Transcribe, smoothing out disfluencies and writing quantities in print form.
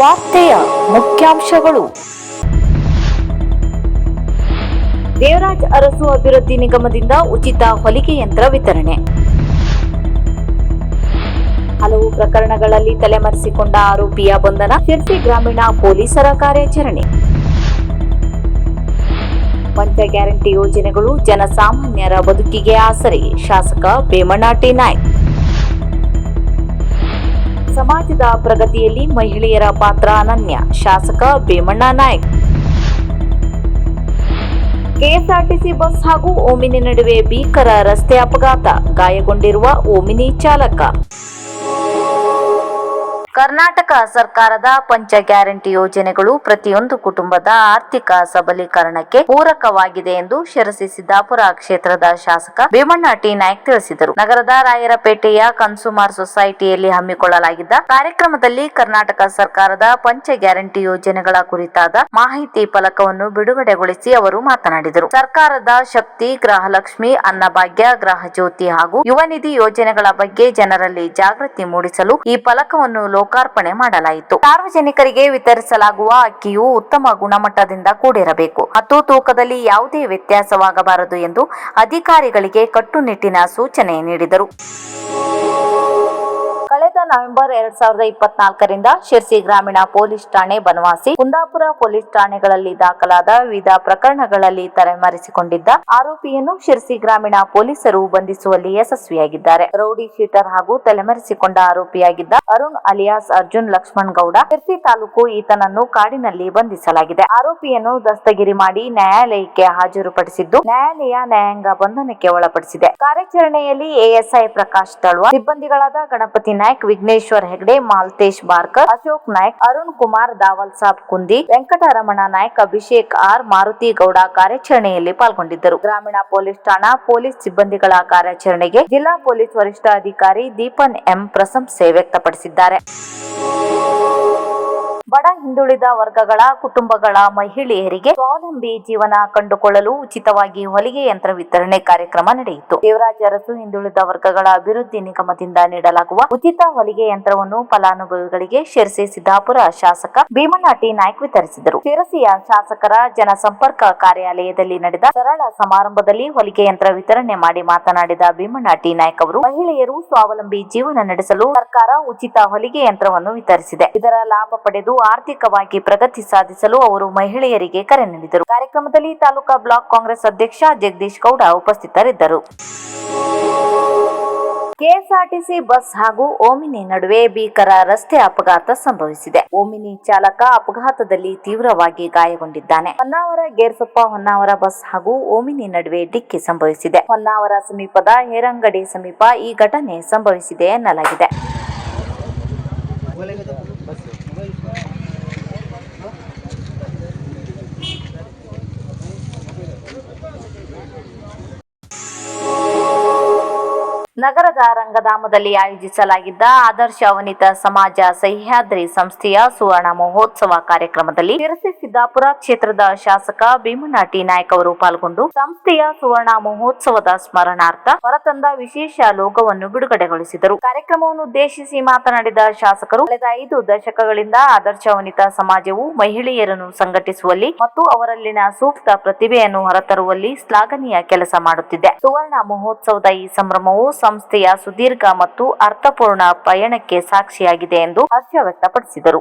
ವಾರ್ತೆಯ ಮುಖ್ಯಾಂಶಗಳು. ದೇವರಾಜ್ ಅರಸು ಅಭಿವೃದ್ಧಿ ನಿಗಮದಿಂದ ಉಚಿತ ಹೊಲಿಗೆ ಯಂತ್ರ ವಿತರಣೆ. ಹಲವು ಪ್ರಕರಣಗಳಲ್ಲಿ ತಲೆಮರೆಸಿಕೊಂಡ ಆರೋಪಿಯ ಬಂಧನ, ಶಿರ್ಸಿ ಗ್ರಾಮೀಣ ಪೊಲೀಸರ ಕಾರ್ಯಾಚರಣೆ. ಪಂಚ ಗ್ಯಾರಂಟಿ ಯೋಜನೆಗಳು ಜನಸಾಮಾನ್ಯರ ಬದುಕಿಗೆ ಆಸರೆ, ಶಾಸಕ ಭೀಮಣ್ಣ ಟಿ ನಾಯ್ಕ್. ಸಮಾಜದ ಪ್ರಗತಿಯಲ್ಲಿ ಮಹಿಳೆಯರ ಪಾತ್ರ ಅನನ್ಯ, ಶಾಸಕ ಭೀಮಣ್ಣ ನಾಯ್ಕ್. ಕೆಎಸ್ಆರ್ಟಿಸಿ ಬಸ್ ಹಾಗೂ ಓಮಿನಿ ನಡುವೆ ಭೀಕರ ರಸ್ತೆ ಅಪಘಾತ, ಗಾಯಗೊಂಡಿರುವ ಓಮಿನಿ ಚಾಲಕ. ಕರ್ನಾಟಕ ಸರ್ಕಾರದ ಪಂಚ ಗ್ಯಾರಂಟಿ ಯೋಜನೆಗಳು ಪ್ರತಿಯೊಂದು ಕುಟುಂಬದ ಆರ್ಥಿಕ ಸಬಲೀಕರಣಕ್ಕೆ ಪೂರಕವಾಗಿದೆ ಎಂದು ಶಿರಸಿ ಸಿದ್ದಾಪುರ ಕ್ಷೇತ್ರದ ಶಾಸಕ ಭೀಮಣ್ಣ ಟಿ ನಾಯ್ಕ್ ತಿಳಿಸಿದರು. ನಗರದ ರಾಯರಪೇಟೆಯ ಕನ್ಸೂಮರ್ ಸೊಸೈಟಿಯಲ್ಲಿ ಹಮ್ಮಿಕೊಳ್ಳಲಾಗಿದ್ದ ಕಾರ್ಯಕ್ರಮದಲ್ಲಿ ಕರ್ನಾಟಕ ಸರ್ಕಾರದ ಪಂಚ ಗ್ಯಾರಂಟಿ ಯೋಜನೆಗಳ ಕುರಿತಾದ ಮಾಹಿತಿ ಫಲಕವನ್ನು ಬಿಡುಗಡೆಗೊಳಿಸಿ ಅವರು ಮಾತನಾಡಿದರು. ಸರ್ಕಾರದ ಶಕ್ತಿ, ಗೃಹಲಕ್ಷ್ಮಿ, ಅನ್ನಭಾಗ್ಯ, ಗೃಹಜ್ಯೋತಿ ಹಾಗೂ ಯುವ ನಿಧಿ ಯೋಜನೆಗಳ ಬಗ್ಗೆ ಜನರಲ್ಲಿ ಜಾಗೃತಿ ಮೂಡಿಸಲು ಈ ಫಲಕವನ್ನು ಲೋಕಾರ್ಪಣೆ ಮಾಡಲಾಯಿತು. ಸಾರ್ವಜನಿಕರಿಗೆ ವಿತರಿಸಲಾಗುವ ಅಕ್ಕಿಯು ಉತ್ತಮ ಗುಣಮಟ್ಟದಿಂದ ಕೂಡಿರಬೇಕು ಮತ್ತು ತೂಕದಲ್ಲಿ ಯಾವುದೇ ವ್ಯತ್ಯಾಸವಾಗಬಾರದು ಎಂದು ಅಧಿಕಾರಿಗಳಿಗೆ ಕಟ್ಟುನಿಟ್ಟಿನ ಸೂಚನೆ ನೀಡಿದರು. ಕಳೆದ ನವೆಂಬರ್ 2024ರಿಂದ ಶಿರ್ಸಿ ಗ್ರಾಮೀಣ ಪೊಲೀಸ್ ಠಾಣೆ, ಬನವಾಸಿ, ಕುಂದಾಪುರ ಪೊಲೀಸ್ ಠಾಣೆಗಳಲ್ಲಿ ದಾಖಲಾದ ವಿವಿಧ ಪ್ರಕರಣಗಳಲ್ಲಿ ತಲೆಮರೆಸಿಕೊಂಡಿದ್ದ ಆರೋಪಿಯನ್ನು ಶಿರ್ಸಿ ಗ್ರಾಮೀಣ ಪೊಲೀಸರು ಬಂಧಿಸುವಲ್ಲಿ ಯಶಸ್ವಿಯಾಗಿದ್ದಾರೆ. ರೌಡಿ ಶೀಟರ್ ಹಾಗೂ ತಲೆಮರೆಸಿಕೊಂಡ ಆರೋಪಿಯಾಗಿದ್ದ ಅರುಣ್ ಅಲಿಯಾಸ್ ಅರ್ಜುನ್ ಲಕ್ಷ್ಮಣ್ ಗೌಡ ಶಿರ್ಸಿ ತಾಲೂಕು ಈತನನ್ನು ಕಾಡಿನಲ್ಲಿ ಬಂಧಿಸಲಾಗಿದೆ. ಆರೋಪಿಯನ್ನು ದಸ್ತಗಿರಿ ಮಾಡಿ ನ್ಯಾಯಾಲಯಕ್ಕೆ ಹಾಜರುಪಡಿಸಿದ್ದು, ನ್ಯಾಯಾಲಯ ನ್ಯಾಯಾಂಗ ಬಂಧನಕ್ಕೆ ಒಳಪಡಿಸಿದೆ. ಕಾರ್ಯಾಚರಣೆಯಲ್ಲಿ ಎಎಸ್ಐ ಪ್ರಕಾಶ್ ತಳ್ವಾರ್, ಸಿಬ್ಬಂದಿಗಳಾದ ಗಣಪತಿ ನಾಯ್ಕ್, ವಿಘ್ನೇಶ್ವರ್ ಹೆಗ್ಡೆ, ಮಾಲ್ತೇಶ್ ಬಾರ್ಕರ್, ಅಶೋಕ್ ನಾಯ್ಕ್, ಅರುಣ್ ಕುಮಾರ್, ದಾವಲ್ ಸಾಬ್ ಕುಂದಿ, ವೆಂಕಟರಮಣ ನಾಯ್ಕ್, ಅಭಿಷೇಕ್ ಆರ್, ಮಾರುತಿ ಗೌಡ ಕಾರ್ಯಾಚರಣೆಯಲ್ಲಿ ಪಾಲ್ಗೊಂಡಿದ್ದರು. ಗ್ರಾಮೀಣ ಪೊಲೀಸ್ ಠಾಣಾ ಪೊಲೀಸ್ ಸಿಬ್ಬಂದಿಗಳ ಕಾರ್ಯಾಚರಣೆಗೆ ಜಿಲ್ಲಾ ಪೊಲೀಸ್ ವರಿಷ್ಠಾಧಿಕಾರಿ ದೀಪನ್ ಎಂ ಪ್ರಶಂಸೆ ವ್ಯಕ್ತಪಡಿಸಿದ್ದಾರೆ. ಬಡ ಹಿಂದುಳಿದ ವರ್ಗಗಳ ಕುಟುಂಬಗಳ ಮಹಿಳೆಯರಿಗೆ ಸ್ವಾವಲಂಬಿ ಜೀವನ ಕಂಡುಕೊಳ್ಳಲು ಉಚಿತವಾಗಿ ಹೊಲಿಗೆ ಯಂತ್ರ ವಿತರಣೆ ಕಾರ್ಯಕ್ರಮ ನಡೆಯಿತು. ದೇವರಾಜ್ ಅರಸು ಹಿಂದುಳಿದ ವರ್ಗಗಳ ಅಭಿವೃದ್ಧಿ ನಿಗಮದಿಂದ ನೀಡಲಾಗುವ ಉಚಿತ ಹೊಲಿಗೆ ಯಂತ್ರವನ್ನು ಫಲಾನುಭವಿಗಳಿಗೆ ಶಿರಸಿ ಸಿದ್ದಾಪುರ ಶಾಸಕ ಭೀಮಣ್ಣ ಟಿ ನಾಯ್ಕ್ ವಿತರಿಸಿದರು. ಶಿರಸಿಯ ಶಾಸಕರ ಜನಸಂಪರ್ಕ ಕಾರ್ಯಾಲಯದಲ್ಲಿ ನಡೆದ ಸರಳ ಸಮಾರಂಭದಲ್ಲಿ ಹೊಲಿಗೆ ಯಂತ್ರ ವಿತರಣೆ ಮಾಡಿ ಮಾತನಾಡಿದ ಭೀಮಣ್ಣ ಟಿ ನಾಯ್ಕ್ ಅವರು, ಮಹಿಳೆಯರು ಸ್ವಾವಲಂಬಿ ಜೀವನ ನಡೆಸಲು ಸರ್ಕಾರ ಉಚಿತ ಹೊಲಿಗೆ ಯಂತ್ರವನ್ನು ವಿತರಿಸಿದೆ. ಇದರ ಲಾಭ ಪಡೆದು ಆರ್ಥಿಕವಾಗಿ ಪ್ರಗತಿ ಸಾಧಿಸಲು ಅವರು ಮಹಿಳೆಯರಿಗೆ ಕರೆ ನೀಡಿದರು. ಕಾರ್ಯಕ್ರಮದಲ್ಲಿ ತಾಲೂಕಾ ಬ್ಲಾಕ್ ಕಾಂಗ್ರೆಸ್ ಅಧ್ಯಕ್ಷ ಜಗದೀಶ್ ಗೌಡ ಉಪಸ್ಥಿತರಿದ್ದರು. ಕೆಎಸ್ಆರ್ಟಿಸಿ ಬಸ್ ಹಾಗೂ ಓಮಿನಿ ನಡುವೆ ಭೀಕರ ರಸ್ತೆ ಅಪಘಾತ ಸಂಭವಿಸಿದೆ. ಓಮಿನಿ ಚಾಲಕ ಅಪಘಾತದಲ್ಲಿ ತೀವ್ರವಾಗಿ ಗಾಯಗೊಂಡಿದ್ದಾನೆ. ಹೊನ್ನಾವರ ಗೇರ್ಸೊಪ್ಪ ಹೊನ್ನಾವರ ಬಸ್ ಹಾಗೂ ಓಮಿನಿ ನಡುವೆ ಡಿಕ್ಕಿ ಸಂಭವಿಸಿದೆ. ಹೊನ್ನಾವರ ಸಮೀಪದ ಹೇರಂಗಡಿ ಸಮೀಪ ಈ ಘಟನೆ ಸಂಭವಿಸಿದೆ ಎನ್ನಲಾಗಿದೆ. ನಗರದ ರಂಗಧಾಮದಲ್ಲಿ ಆಯೋಜಿಸಲಾಗಿದ್ದ ಆದರ್ಶ ವನಿತಾ ಸಮಾಜ ಸಹ್ಯಾದ್ರಿ ಸಂಸ್ಥೆಯ ಸುವರ್ಣ ಮಹೋತ್ಸವ ಕಾರ್ಯಕ್ರಮದಲ್ಲಿ ಶಿರಸಿ ಸಿದ್ದಾಪುರ ಕ್ಷೇತ್ರದ ಶಾಸಕ ಭೀಮಣ್ಣ ಟಿ ನಾಯ್ಕ್ ಅವರು ಪಾಲ್ಗೊಂಡು ಸಂಸ್ಥೆಯ ಸುವರ್ಣ ಮಹೋತ್ಸವದ ಸ್ಮರಣಾರ್ಥ ಹೊರತಂದ ವಿಶೇಷ ಲೋಗೋವನ್ನು ಬಿಡುಗಡೆಗೊಳಿಸಿದರು. ಕಾರ್ಯಕ್ರಮವನ್ನು ಉದ್ದೇಶಿಸಿ ಮಾತನಾಡಿದ ಶಾಸಕರು, ಕಳೆದ 5 ದಶಕಗಳಿಂದ ಆದರ್ಶ ವನಿತಾ ಸಮಾಜವು ಮಹಿಳೆಯರನ್ನು ಸಂಘಟಿಸುವಲ್ಲಿ ಮತ್ತು ಅವರಲ್ಲಿನ ಸೂಕ್ತ ಪ್ರತಿಭೆಯನ್ನು ಹೊರತರುವಲ್ಲಿ ಶ್ಲಾಘನೀಯ ಕೆಲಸ ಮಾಡುತ್ತಿದೆ. ಸುವರ್ಣ ಮಹೋತ್ಸವದ ಈ ಸಂಭ್ರಮವು ಸಂಸ್ಥೆಯ ಸುದೀರ್ಘ ಮತ್ತು ಅರ್ಥಪೂರ್ಣ ಪಯಣಕ್ಕೆ ಸಾಕ್ಷಿಯಾಗಿದೆ ಎಂದು ಹರ್ಷ ವ್ಯಕ್ತಪಡಿಸಿದರು.